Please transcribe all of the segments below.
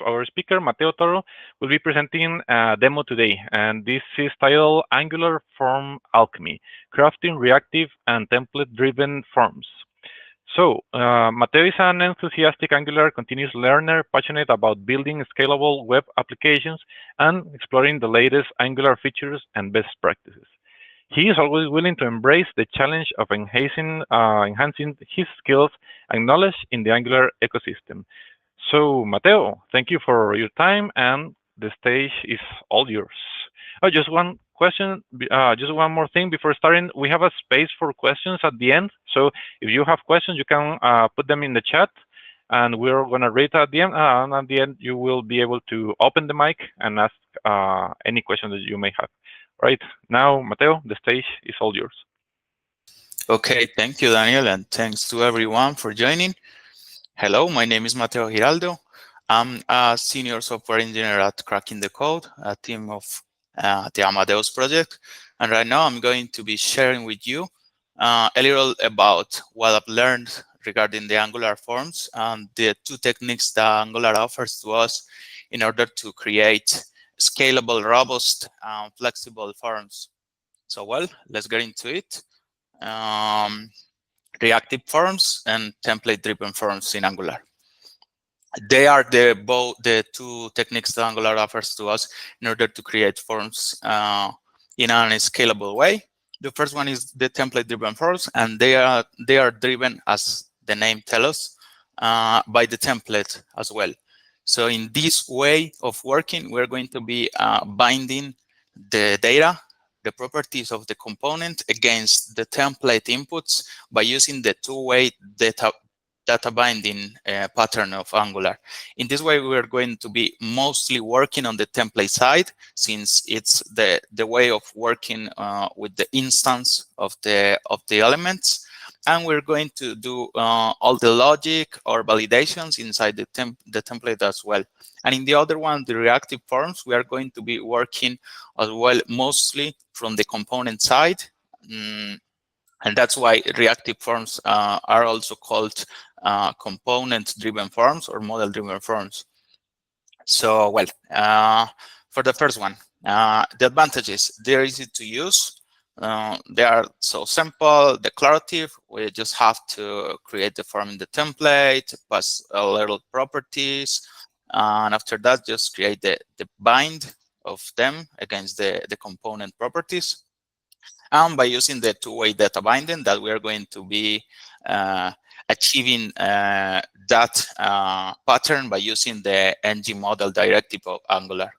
our speaker, Mateo Toro, will be presenting a demo today, and this is titled Angular Form Alchemy, Crafting Reactive and Template-Driven Forms. So, Mateo is an enthusiastic Angular continuous learner, passionate about building scalable web applications and exploring the latest Angular features and best practices. He is always willing to embrace the challenge of enhancing his skills and knowledge in the Angular ecosystem. So, Mateo, thank you for your time, and the stage is all yours. Oh, just one question, just one more thing before starting. We have a space for questions at the end. So, if you have questions, you can put them in the chat, and we're going to read at the end. And at the end, you will be able to open the mic and ask any questions that you may have. Right now, Mateo, the stage is all yours. Okay, thank you, Daniel, and thanks to everyone for joining. Hello, my name is Mateo Giraldo. I'm a senior software engineer at Cracking the Code, a team of the Amadeus project. And right now I'm going to be sharing with you a little about what I've learned regarding the Angular forms and the two techniques that Angular offers to us in order to create scalable, robust, flexible forms. So, well, let's get into it. Reactive forms and template-driven forms in Angular. They are the two techniques that Angular offers to us in order to create forms in a scalable way. The first one is the template-driven forms, and they are driven, as the name tells us, by the template as well. So in this way of working, we're going to be binding the data, the properties of the component against the template inputs by using the two-way data binding pattern of Angular. In this way, we're going to be mostly working on the template side, since it's the way of working with the instance of the elements. And we're going to do all the logic or validations inside the template as well. And in the other one, the reactive forms, we are going to be working as well mostly from the component side. And that's why reactive forms are also called component-driven forms or model-driven forms. So, well, for the first one, the advantages: they're easy to use. They are so simple, declarative. We just have to create the form in the template, pass a little properties, and after that, just create the bind of them against the component properties. And by using the two-way data binding, that we are going to be achieving that pattern by using the ng model directive of Angular.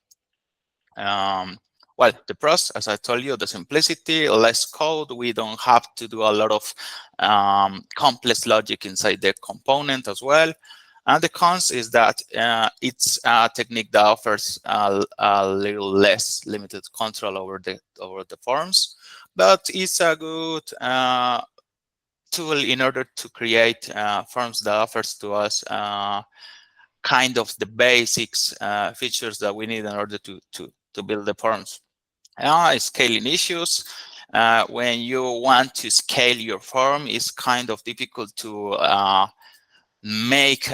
Well, the pros, as I told you, the simplicity, less code. We don't have to do a lot of complex logic inside the component as well. And the cons is that it's a technique that offers a little less limited control over the forms, but it's a good tool in order to create forms that offers to us kind of the basics features that we need in order to build the forms. Scaling issues. When you want to scale your form, it's kind of difficult to make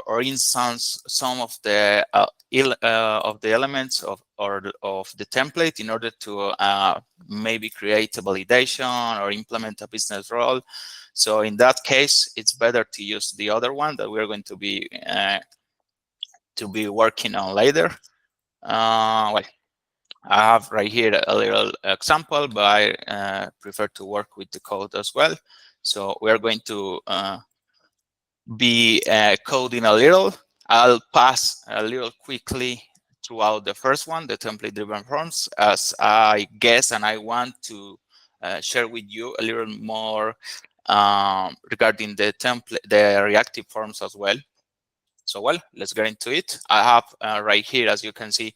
or instance some of the elements of the template in order to maybe create a validation or implement a business role. So in that case, it's better to use the other one that we're going to be working on later. Well, I have right here a little example, but I prefer to work with the code as well. So we're going to be coding a little. I'll pass a little quickly throughout the first one, the template-driven forms, as I guess, and I want to share with you a little more regarding the reactive forms as well. So, well, let's get into it. I have right here, as you can see,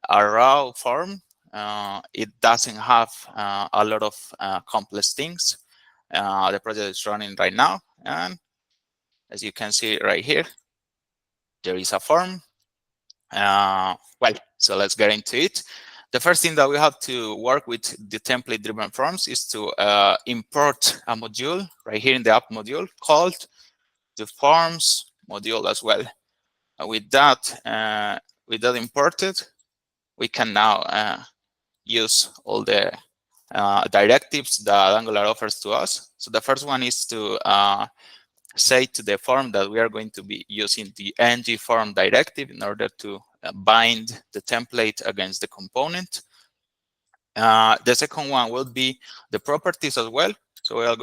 a raw form. It doesn't have a lot of complex things. The project is running right now, and as you can see right here, there is a form. Well, so let's get into it. The first thing that we have to work with the template-driven forms is to import a module right here in the app module called the forms module as well. with that imported, we can now use all the directives that Angular offers to us. So the first one is to say to the form that we are going to be using the ng form directive in order to bind the template against the component. The second one will be the properties as well. So we are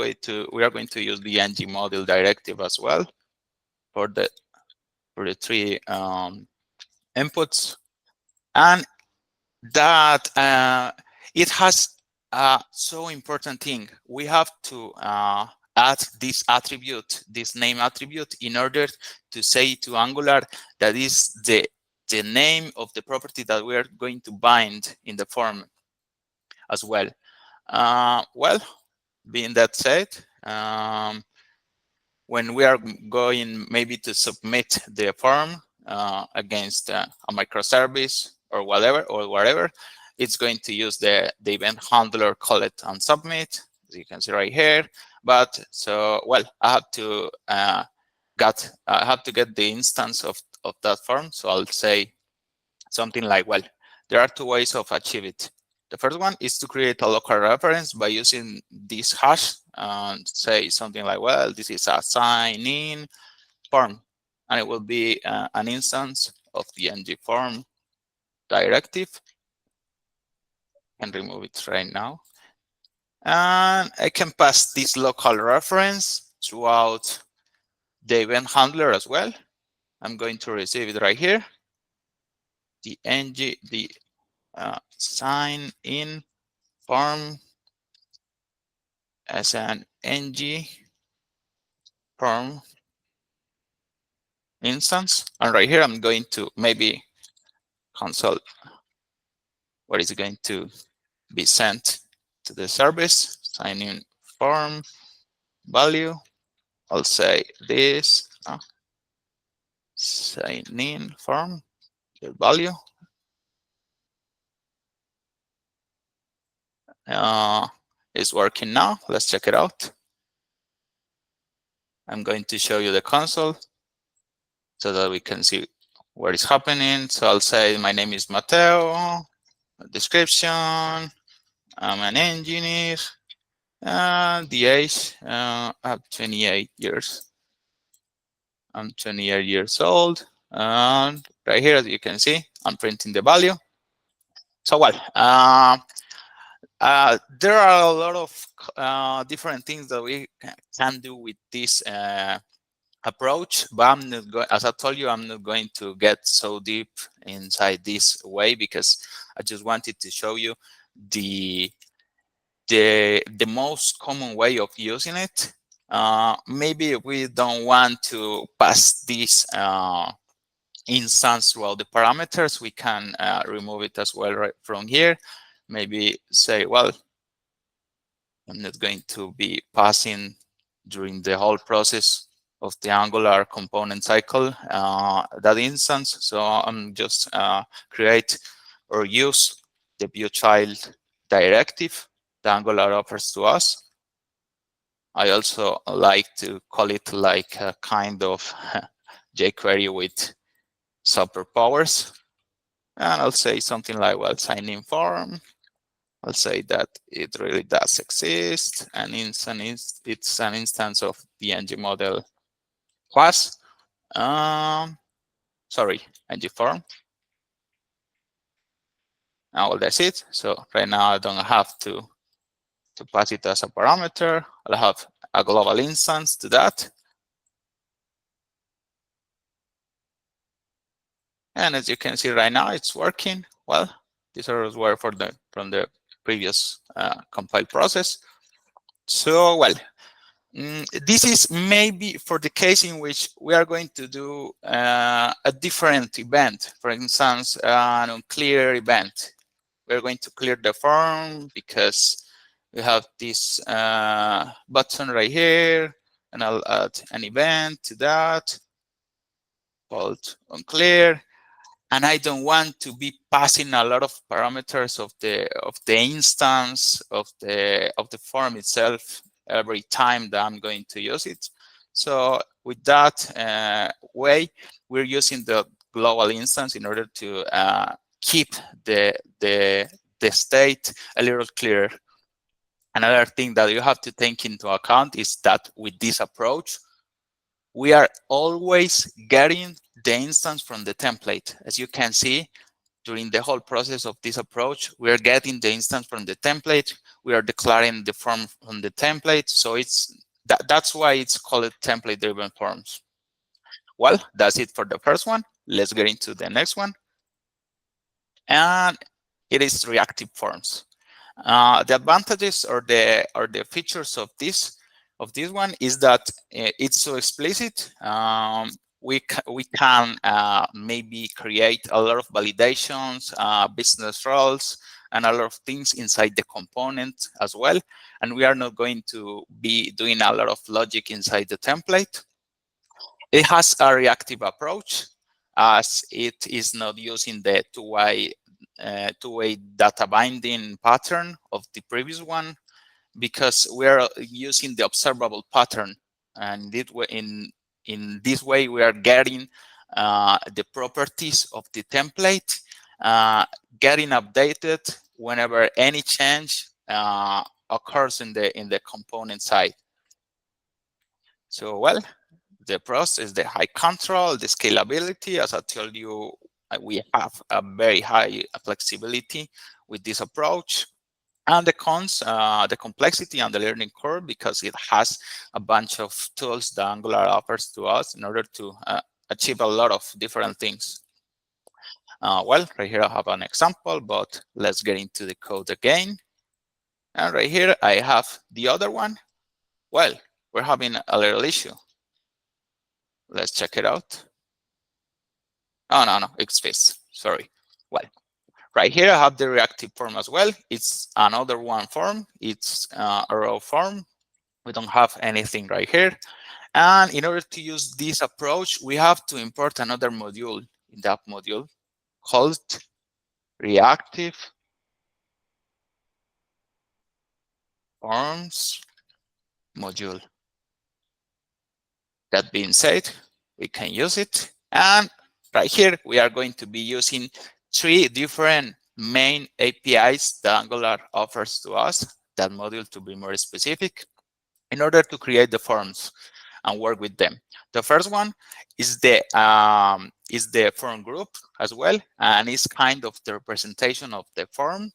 going to use the ng model directive as well for the three inputs, and that it has a so important thing. We have to add this attribute, this name attribute, in order to say to Angular that is the name of the property that we are going to bind in the form as well. Well, being that said, when we are going maybe to submit the form against a microservice or whatever, it's going to use the event handler call it and submit, as you can see right here. But so, well, I have to get the instance of that form. So I'll say something like, well, there are two ways of achieve it. The first one is to create a local reference by using this hash and say something like, well, this is a sign in form, and it will be an instance of the ng form directive. I can remove it right now. And I can pass this local reference throughout the event handler as well. I'm going to receive it right here. The sign in form as an ng form instance. And right here, I'm going to maybe console what is going to be sent to the service, sign in form value. I'll say this sign in form the value. Is working now. Let's check it out. I'm going to show you the console so that we can see what is happening. So I'll say my name is Mateo, description, I'm an engineer, the age, I have 28 years. I'm 28 years old. And right here, as you can see, I'm printing the value. So, well, there are a lot of different things that we can do with this approach, but I'm not going, as I told you, I'm not going to get so deep inside this way because I just wanted to show you the most common way of using it. Maybe we don't want to pass this instance throughout the parameters, we can remove it as well right from here. Maybe say, well, I'm not going to be passing during the whole process of the Angular component cycle that instance. So I'm just create or use the viewChild directive the Angular offers to us. I also like to call it like a kind of jQuery with superpowers. And I'll say something like, well, sign in form. I'll say that it really does exist, and it's an instance of the ng model class. Sorry, ng form. Now, well, that's it. So right now I don't have to pass it as a parameter. I'll have a global instance to that. And as you can see right now, it's working. Well, these errors were from the previous compile process. So, well, this is maybe for the case in which we are going to do a different event. For instance, an unclear event. We're going to clear the form because we have this button right here, and I'll add an event to that called unclear. And I don't want to be passing a lot of parameters of the instance of the form itself every time that I'm going to use it. So with that way, we're using the global instance in order to keep the state a little clearer. Another thing that you have to take into account is that with this approach, we are always getting the instance from the template. As you can see, during the whole process of this approach, we are getting the instance from the template. We are declaring the form from the template. So that's why it's called template-driven forms. Well, that's it for the first one. Let's get into the next one. And it is reactive forms. The advantages or the features of this one is that it's so explicit. We can maybe create a lot of validations, business roles, and a lot of things inside the component as well. And we are not going to be doing a lot of logic inside the template. It has a reactive approach, as it is not using the two-way data binding pattern of the previous one, because we are using the observable pattern, and in this way we are getting the properties of the template getting updated whenever any change occurs in the component side. So, well, the process, the high control, the scalability, as I told you, we have a very high flexibility with this approach. And the cons, the complexity and the learning curve, because it has a bunch of tools that Angular offers to us in order to achieve a lot of different things. Well, right here I have an example, but let's get into the code again. And right here I have the other one. Well, we're having a little issue. Let's check it out. Oh, no, it's fixed. Sorry. Well, right here I have the reactive form as well. It's another one form. It's a row form. We don't have anything right here. And in order to use this approach, we have to import another module in that module called Reactive Forms module. That being said, we can use it. And right here, we are going to be using 3 different main APIs that Angular offers to us, that module to be more specific, in order to create the forms and work with them. The first one is the form group as well, and it's kind of the representation of the form.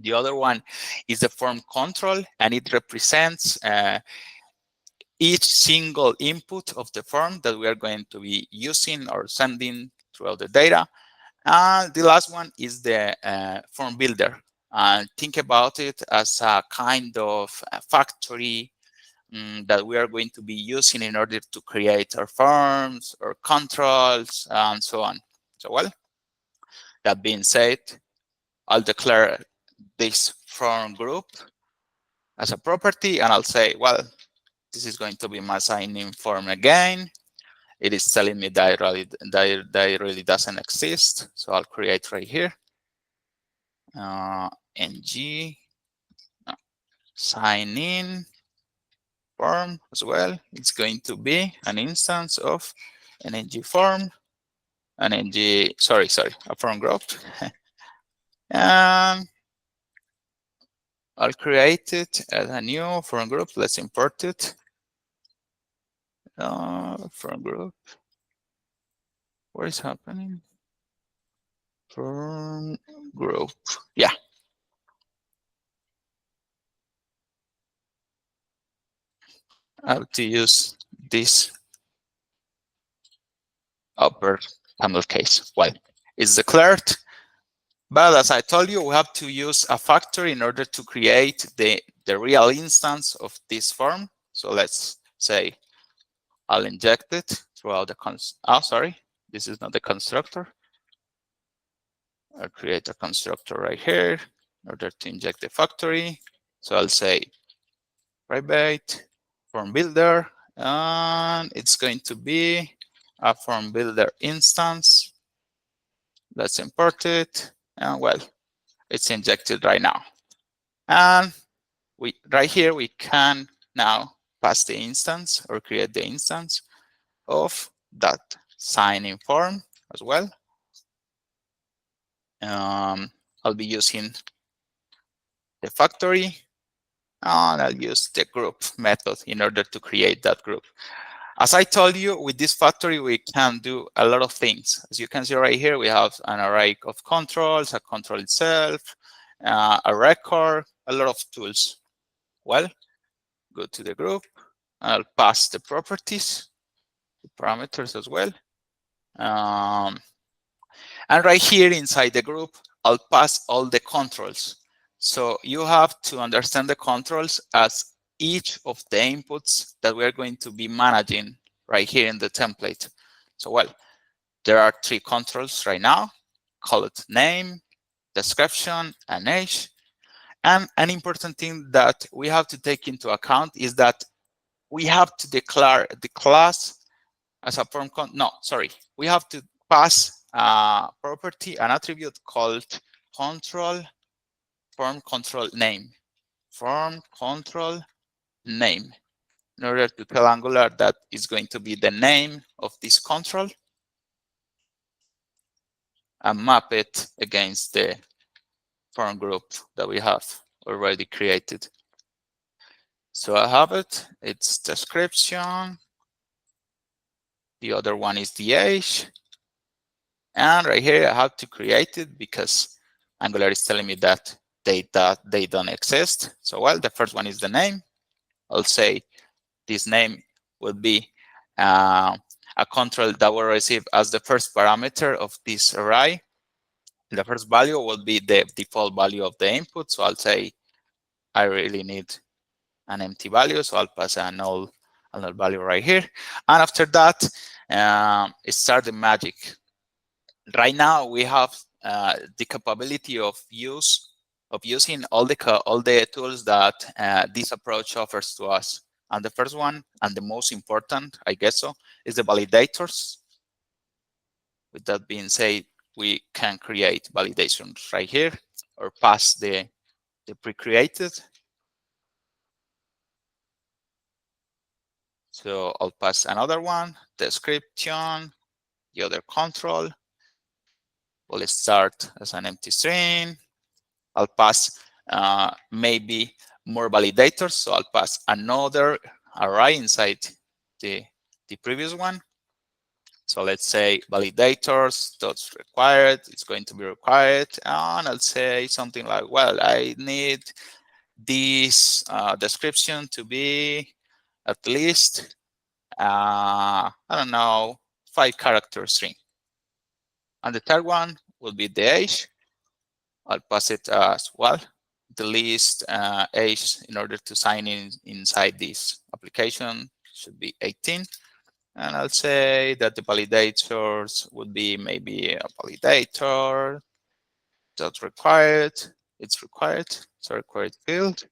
The other one is the form control, and it represents each single input of the form that we are going to be using or sending throughout the data. And the last one is the form builder. And think about it as a kind of a factory that we are going to be using in order to create our forms or controls and so on. So, well, that being said, I'll declare this form group as a property, and I'll say, well, this is going to be my sign-in form again. It is telling me that it really doesn't exist. So I'll create right here ng sign in form as well. It's going to be an instance of an ng form, a form group. And I'll create it as a new form group. Let's import it. Form group. What is happening? Form group. Yeah. I have to use this upper camel case. Well, it's declared, but as I told you, we have to use a factory in order to create the real instance of this form. So let's say I'll inject it throughout the sorry, this is not the constructor. I'll create a constructor right here in order to inject the factory. So I'll say private form builder, and it's going to be a form builder instance. Let's import it, and well, it's injected right now. And right here we can now pass the instance or create the instance of that sign-in form as well. I'll be using the factory, and I'll use the group method in order to create that group. As I told you, with this factory, we can do a lot of things. As you can see right here, we have an array of controls, a control itself, a record, a lot of tools. Well, go to the group, and I'll pass the properties, the parameters as well. And right here inside the group, I'll pass all the controls. So you have to understand the controls as each of the inputs that we're going to be managing right here in the template. So, well, there are 3 controls right now, called name, description, and age. And an important thing that we have to take into account is that we have to declare the class as a form. We have to pass a property, an attribute called control form control name, form control name, in order to tell Angular that is going to be the name of this control and map it against the form group that we have already created. So I have it, it's description. The other one is the age. And right here, I have to create it because Angular is telling me that they don't exist. So, well, the first one is the name. I'll say this name will be a control that will receive as the first parameter of this array. The first value will be the default value of the input. So I'll say I really need an empty value. So I'll pass a null value right here. And after that, it starts the magic. Right now, we have the capability of using all the tools that this approach offers to us. And the first one, and the most important, I guess so, is the validators. With that being said, we can create validations right here or pass the pre-created. So I'll pass another one, description, the other control. We'll start as an empty string. I'll pass maybe more validators. So I'll pass another array inside the previous one. So let's say validators dot required. It's going to be required. And I'll say something like, well, I need this description to be at least, I don't know, 5-character string. And the third one will be the age. I'll pass it as well, the least age in order to sign in inside this application should be 18. And I'll say that the validators would be maybe a validator dot required. It's required. It's a required field.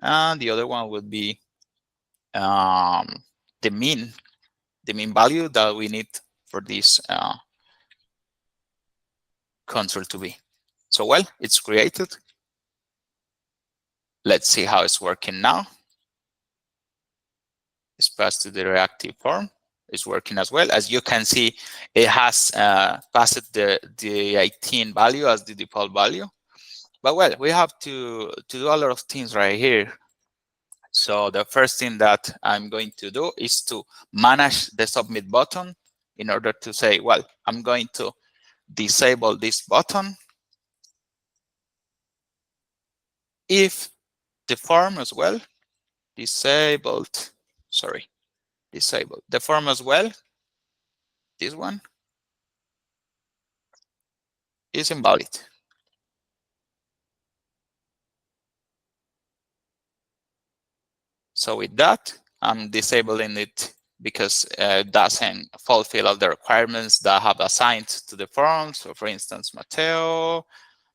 And the other one would be the mean value that we need for this control to be. So, well, it's created. Let's see how it's working now. It's passed to the reactive form. It's working as well. As you can see, it has passed the 18 value as the default value. But, well, we have to do a lot of things right here. So the first thing that I'm going to do is to manage the submit button in order to say, well, I'm going to disable this button if the form as well disabled, the form as well, this one is invalid. So with that, I'm disabling it because it doesn't fulfill all the requirements that I have assigned to the form. So for instance, Mateo,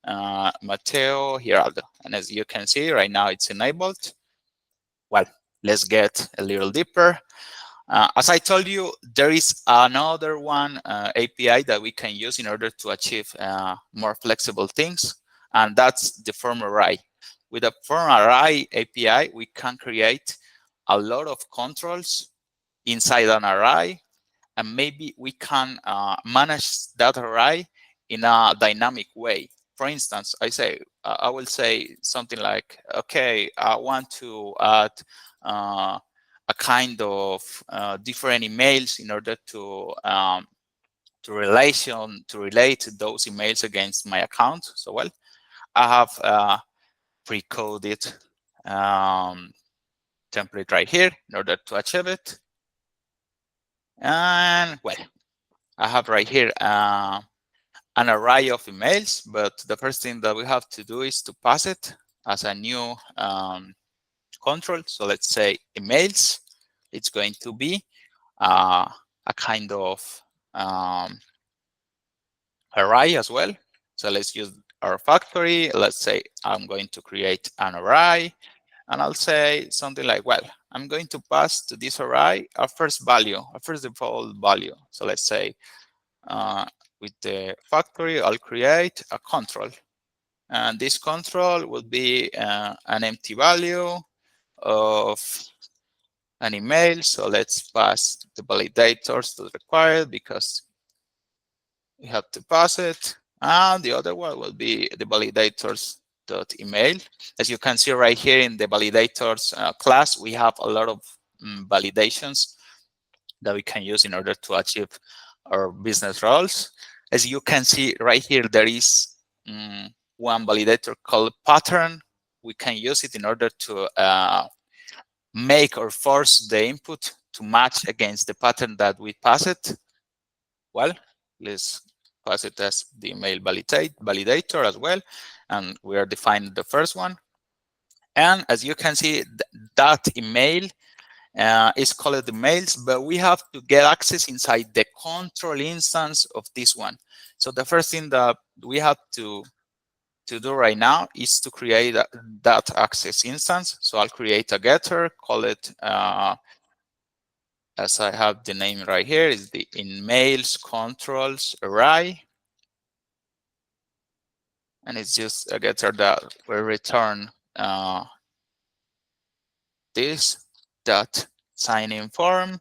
Geraldo. And as you can see, right now it's enabled. Well, let's get a little deeper. As I told you, there is another one API that we can use in order to achieve more flexible things, and that's the form array. With a form array API, we can create a lot of controls inside an array, and maybe we can manage that array in a dynamic way. For instance, I will say something like, okay, I want to add a kind of different emails in order to relate those emails against my account. So well, I have pre-coded template right here in order to achieve it. And well, I have right here an array of emails, but the first thing that we have to do is to pass it as a new control. So let's say emails. It's going to be a kind of array as well. So let's use our factory. Let's say I'm going to create an array, and I'll say something like, well, I'm going to pass to this array a first value, a first default value. So let's say with the factory, I'll create a control. And this control will be an empty value of an email. So let's pass the validators to the required because we have to pass it. And the other one will be the validators.email. As you can see right here in the validators class, we have a lot of validations that we can use in order to achieve our business roles. As you can see right here, there is one validator called pattern. We can use it in order to make or force the input to match against the pattern that we pass it. Well, let's pass it as the email validator as well. And we are defining the first one. And as you can see, that email is called the mails, but we have to get access inside the control instance of this one. So the first thing that we have to do right now is to create that access instance. So I'll create a getter, call it, as I have the name right here, is the in mails controls array. And it's just a getter that will return this dot sign in form.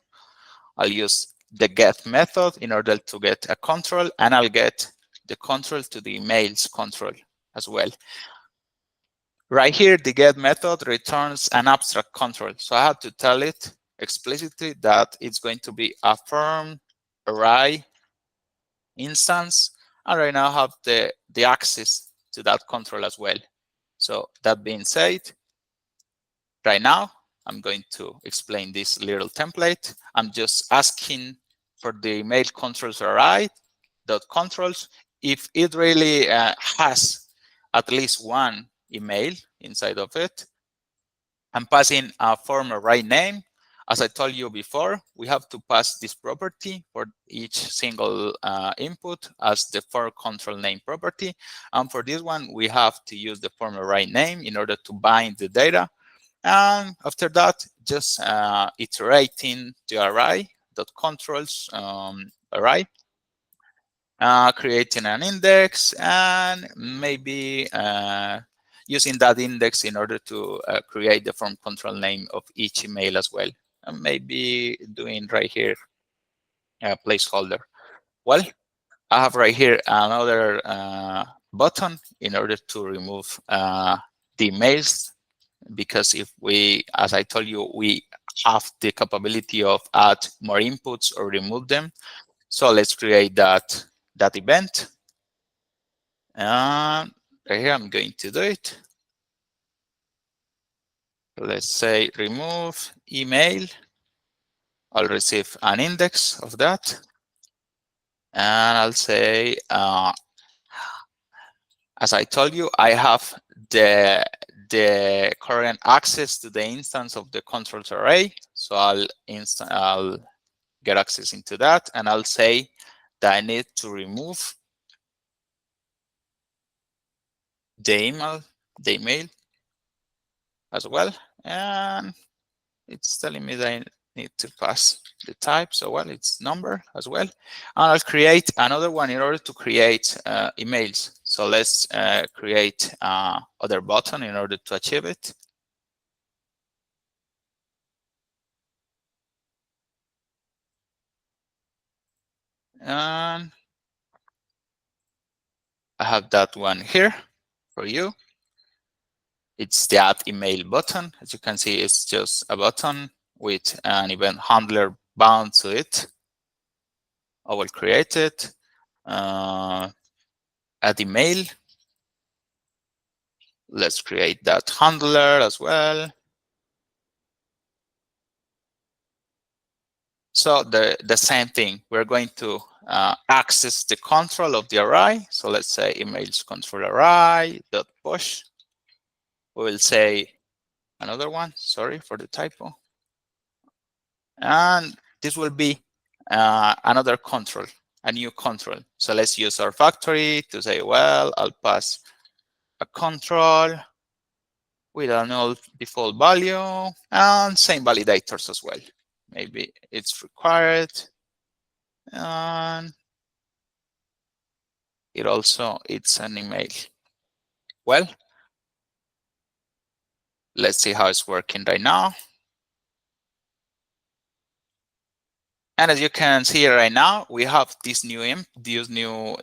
I'll use the get method in order to get a control, and I'll get the control to the emails control as well. Right here, the get method returns an abstract control. So I have to tell it explicitly that it's going to be a firm array instance. And right now I have the access to that control as well. So that being said, right now, I'm going to explain this little template. I'm just asking for the email controls array dot controls if it really has at least one email inside of it. I'm passing a form array name. As I told you before, we have to pass this property for each single input as the for control name property. And for this one, we have to use the form array name in order to bind the data. And after that, just iterating the array dot controls array, creating an index, and maybe using that index in order to create the form control name of each email as well. And maybe doing right here a placeholder. Well, I have right here another button in order to remove the emails, because if we, as I told you, we have the capability of add more inputs or remove them. So let's create that event. And right here, I'm going to do it. Let's say remove email. I'll receive an index of that. And I'll say, as I told you, I have the current access to the instance of the controls array. So I'll get access into that, and I'll say that I need to remove the email as well. And it's telling me that I need to pass the type. So well, it's number as well. And I'll create another one in order to create emails. So let's create other button in order to achieve it. And I have that one here for you. It's the add email button. As you can see, it's just a button with an event handler bound to it. I will create it. Add email. Let's create that handler as well. So the same thing, we're going to access the control of the array. So let's say emails control array dot push. We will say another one, sorry for the typo. And this will be another control, a new control. So let's use our factory to say, well, I'll pass a control with a null default value and same validators as well. Maybe it's required. And it's an email. Well, let's see how it's working right now. And as you can see right now, we have this new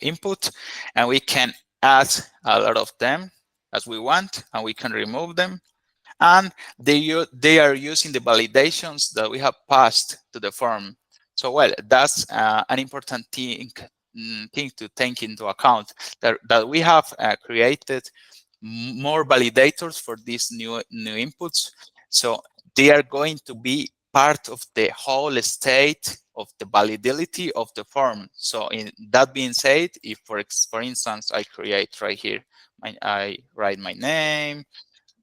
input, and we can add a lot of them as we want, and we can remove them. And they are using the validations that we have passed to the form. So, well, that's an important thing to take into account, that we have created more validators for these new inputs. So they are going to be part of the whole state of the validity of the form. So in that being said, if for instance, I create right here, I write my name,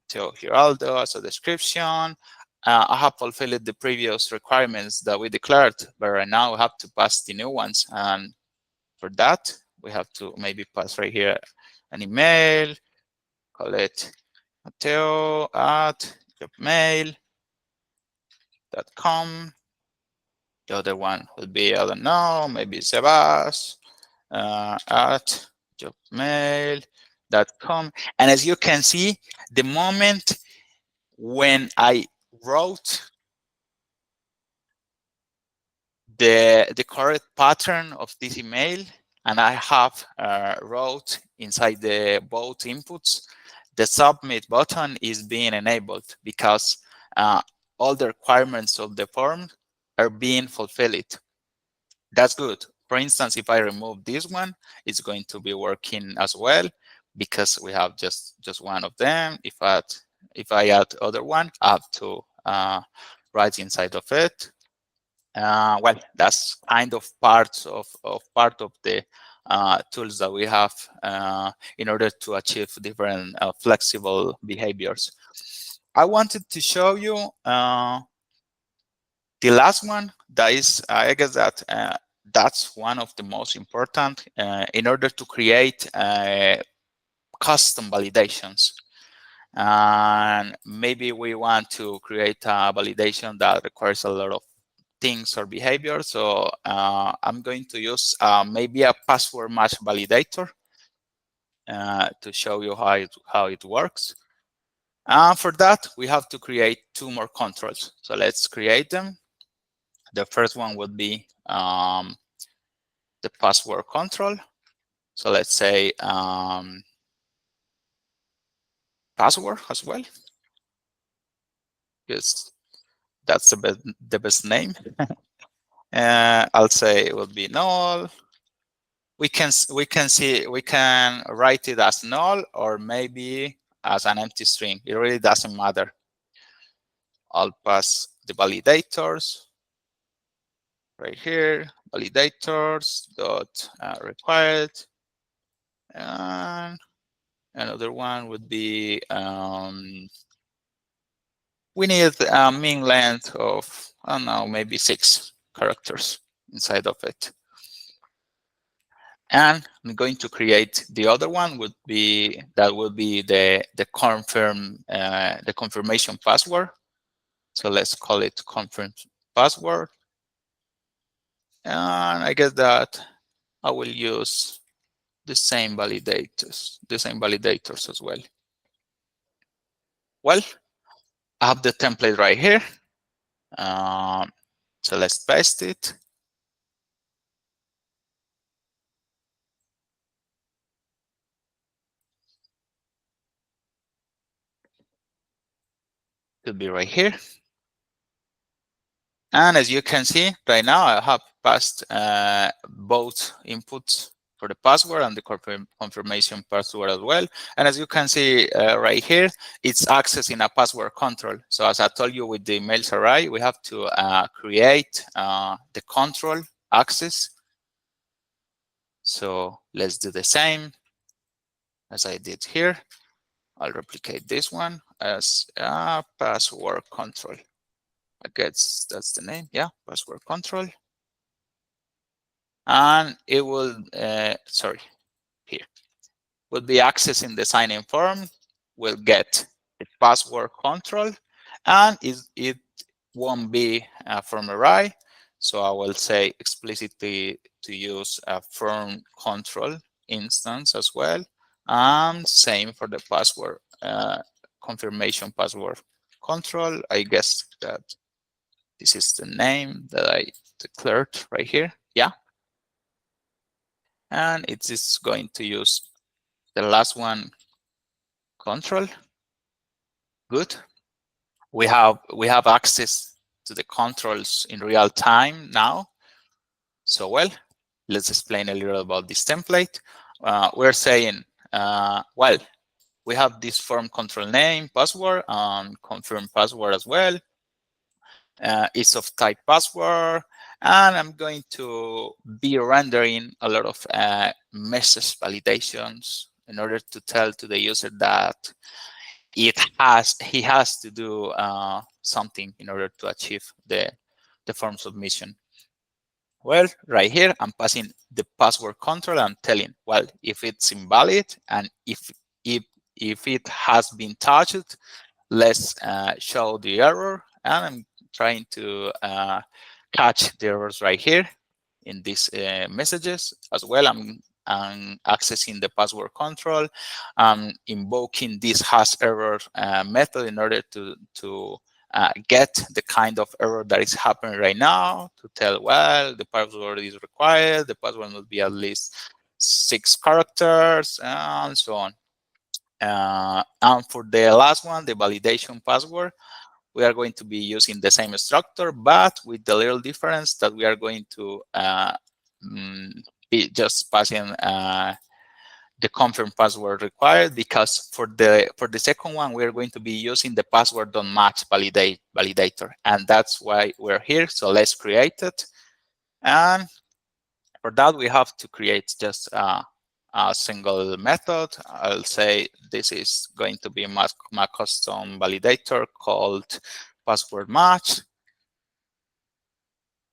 Teo Giraldo as a description, I have fulfilled the previous requirements that we declared, but right now we have to pass the new ones. And for that, we have to maybe pass right here an email, call it Mateo at jobmail.com. The other one would be, I don't know, maybe Sebas at jobmail.com. And as you can see, the moment when I wrote the correct pattern of this email, and I have wrote inside the both inputs, the submit button is being enabled because all the requirements of the form are being fulfilled. That's good. For instance, if I remove this one, it's going to be working as well because we have just one of them. If I add other one, I have to write inside of it. Well, that's kind of part of the tools that we have in order to achieve different flexible behaviors. I wanted to show you the last one. That is, I guess that that's one of the most important in order to create custom validations. And maybe we want to create a validation that requires a lot of things or behavior. So I'm going to use maybe a password match validator to show you how it works. For that, we have to create two more controls. So let's create them. The first one would be the password control. So let's say password as well, because that's the best name. I'll say it will be null. We can write it as null or maybe as an empty string. It really doesn't matter. I'll pass the validators right here. Validators dot required, and another one would be we need a mean length of, I don't know, maybe 6 characters inside of it. And I'm going to create the other one would be the confirmation password. So let's call it confirm password. And I guess that I will use the same validators as well. Well, I have the template right here. So let's paste it. Could be right here. And as you can see, right now I have passed both inputs for the password and the confirmation password as well. And as you can see right here, it's accessing a password control. So as I told you with the emails array, we have to create the control access. So let's do the same as I did here. I'll replicate this one as password control. I guess that's the name. Yeah, password control. And it will, sorry, here, will be accessing the sign-in form, will get the password control, and it won't be a form array. So I will say explicitly to use a form control instance as well. And same for the password, confirmation password control. I guess that this is the name that I declared right here. Yeah. And it is going to use the last one, control. Good. We have access to the controls in real time now. So well, let's explain a little about this template. We're saying, well, we have this form control name, password, and confirm password as well. Is of type password, and I'm going to be rendering a lot of message validations in order to tell to the user that he has to do something in order to achieve the form submission. Well, right here, I'm passing the password control. I'm telling, well, if it's invalid and if it has been touched, let's show the error. And I'm trying to catch the errors right here in these messages as well. I'm accessing the password control. I'm invoking this has error method in order to get the kind of error that is happening right now, to tell, well, the password is required, the password must be at least 6 characters, and so on. And for the last one, the validation password, we are going to be using the same structure, but with the little difference that we are going to be just passing the confirm password required, because for the second one, we are going to be using the password don't match validator, and that's why we're here. So let's create it. And for that, we have to create just a single method. I'll say this is going to be my custom validator called password match.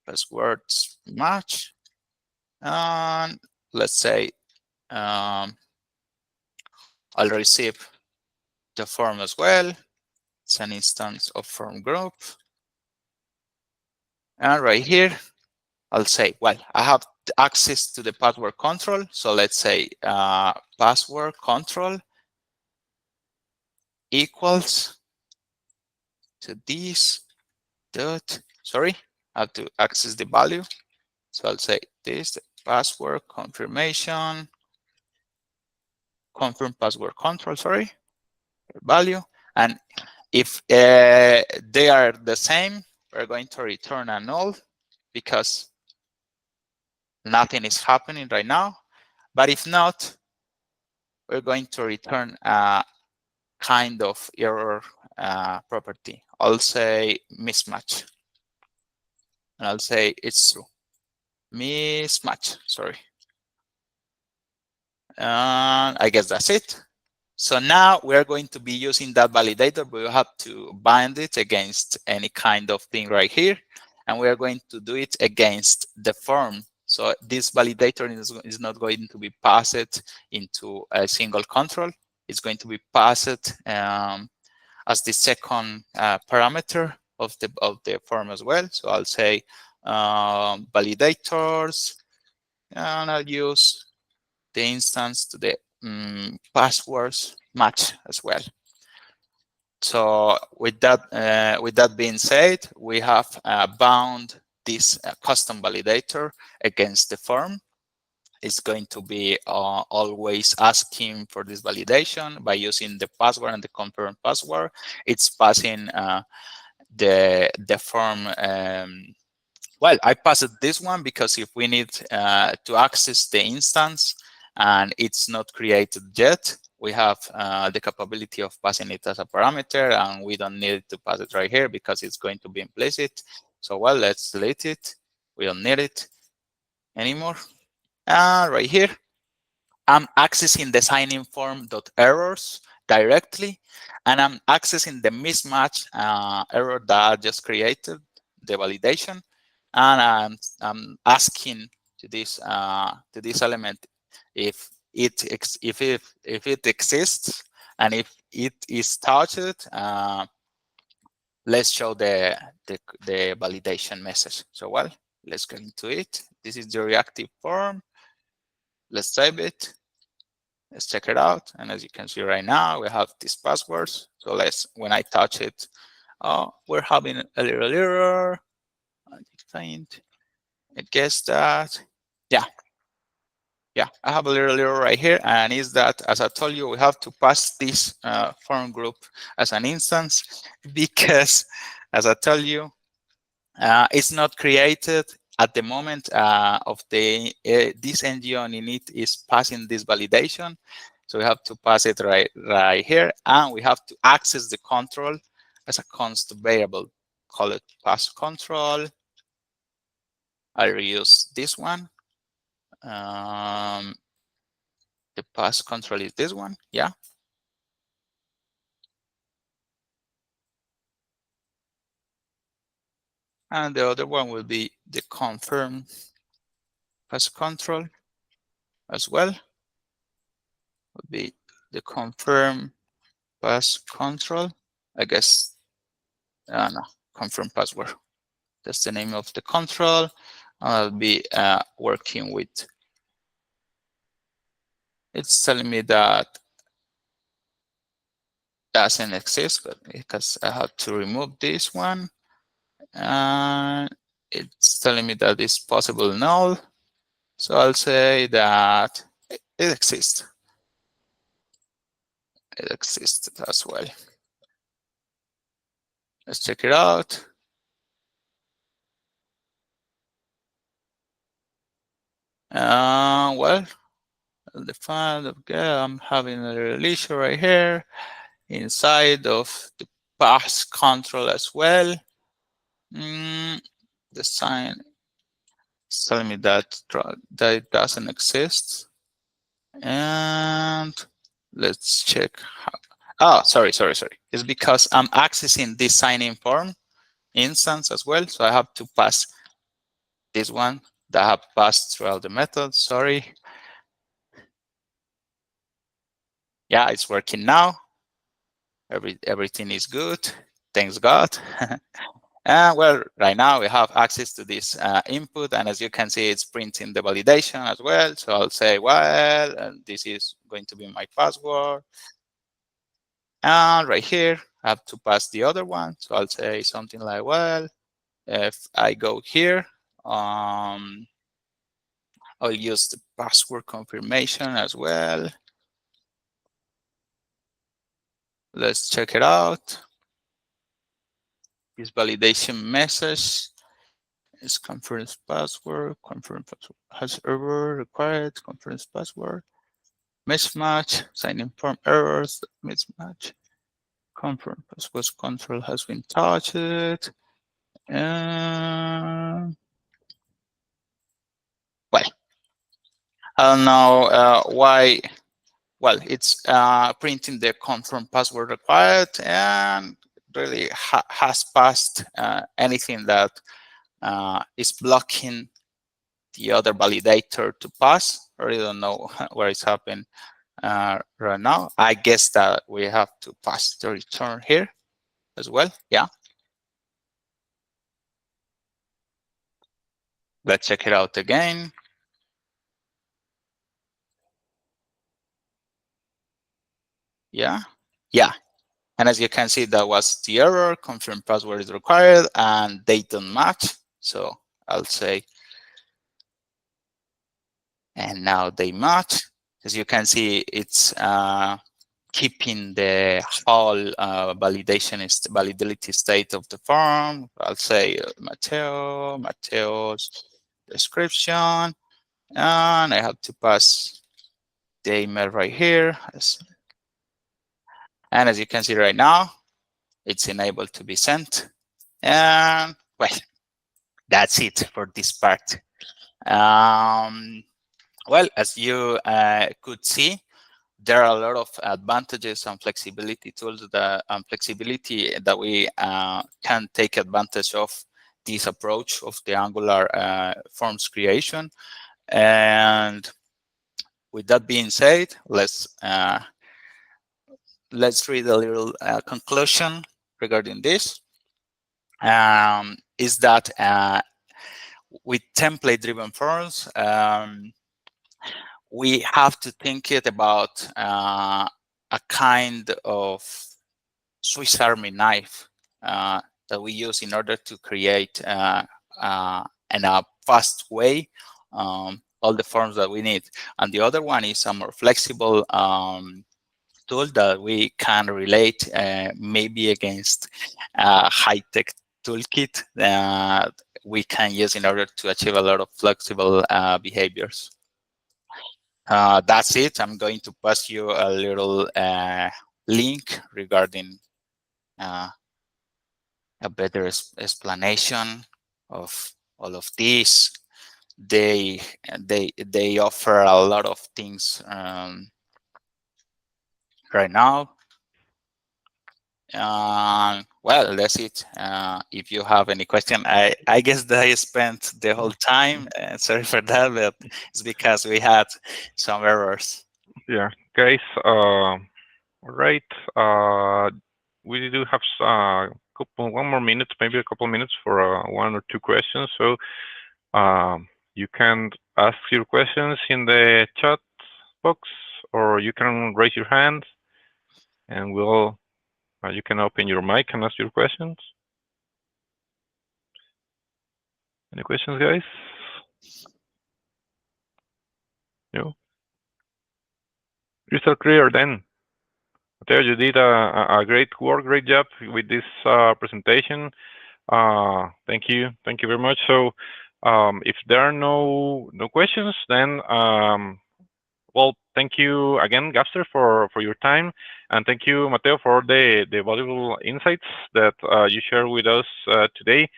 Passwords match. And let's say I'll receive the form as well. It's an instance of form group. And right here, I'll say, well, I have access to the password control. So let's say password control equals to this dot, sorry, I have to access the value. So I'll say this password confirmation, confirm password control, sorry, value. And if they are the same, we're going to return a null because nothing is happening right now. But if not, we're going to return a kind of error property. I'll say mismatch. And I'll say it's true. Mismatch, sorry. And I guess that's it. So now we're going to be using that validator, but we have to bind it against any kind of thing right here. And we are going to do it against the form. So this validator is not going to be passed into a single control. It's going to be passed as the second parameter of the form as well. So I'll say validators, and I'll use the instance to the passwords match as well. So with that being said, we have bound this custom validator against the form. It's going to be always asking for this validation by using the password and the confirm password. It's passing the form. Well, I passed this one because if we need to access the instance and it's not created yet, we have the capability of passing it as a parameter, and we don't need to pass it right here because it's going to be implicit. So, well, let's delete it. We don't need it anymore. Right here, I'm accessing the sign-in form.errors directly, and I'm accessing the mismatch error that I just created, the validation, and I'm asking to this element if it exists, and if it is touched, let's show the validation message. So, well, let's get into it. This is the reactive form. Let's save it. Let's check it out. And as you can see right now, we have these passwords. So when I touch it, oh, we're having a little error. I find it gets that. Yeah. Yeah, I have a little error right here. And is that, as I told you, we have to pass this form group as an instance because, as I tell you, it's not created at the moment of this NGO init is passing this validation. So we have to pass it right here, and we have to access the control as a const variable. Call it pass control. I'll reuse this one. The pass control is this one. Yeah. And the other one will be the confirm pass control as well. Would be the confirm pass control. I guess, no, confirm password. That's the name of the control. I'll be working with. It's telling me that doesn't exist, but because I have to remove this one. It's telling me that it's possible null. So I'll say that it exists. It exists as well. Let's check it out. Well, the file, okay, I'm having a little issue right here inside of the pass control as well. The sign is telling me that it doesn't exist. And let's check how. Oh, sorry. It's because I'm accessing this sign-in form instance as well. So I have to pass this one that I have passed throughout the method. Sorry. Yeah, it's working now. Everything is good. Thanks God. Well, right now we have access to this input, and as you can see, it's printing the validation as well. So I'll say, well, and this is going to be my password. And right here, I have to pass the other one. So I'll say something like, well, if I go here, I'll use the password confirmation as well. Let's check it out. This validation message is conference password, has error required, conference password, mismatch, sign-in form errors, mismatch, conference password control has been touched. Well, I don't know why. Well, it's printing the confirm password required, and really has passed anything that is blocking the other validator to pass. I really don't know where it's happening right now. I guess that we have to pass the return here as well. Yeah. Let's check it out again. Yeah. Yeah. And as you can see, that was the error. Confirm password is required, and they don't match. So I'll say, and now they match. As you can see, it's keeping the whole validity state of the form. I'll say Mateo's description, and I have to pass the email right here. And as you can see right now, it's enabled to be sent. And well, that's it for this part. Well, as you could see, there are a lot of advantages and flexibility tools and flexibility that we can take advantage of this approach of the Angular forms creation. And with that being said, let's read a little conclusion regarding this. Is that with template-driven forms, we have to think it about a kind of Swiss Army knife that we use in order to create in a fast way all the forms that we need. And the other one is a more flexible tool that we can relate maybe against a high-tech toolkit that we can use in order to achieve a lot of flexible behaviors. That's it. I'm going to pass you a little link regarding a better explanation of all of this. They offer a lot of things right now. Well, that's it. If you have any question, I guess that I spent the whole time. Sorry for that, but it's because we had some errors. Yeah, guys. All right. We do have one more minute, maybe a couple minutes for one or two questions. So you can ask your questions in the chat box, or you can raise your hand, and you can open your mic and ask your questions. Any questions, guys? No. Crystal clear then. Mateo, you did a great work, great job with this presentation. Thank you very much. So, if there are no questions, then well, thank you again, Gapster, for your time, and thank you, Mateo, for the valuable insights that you share with us today.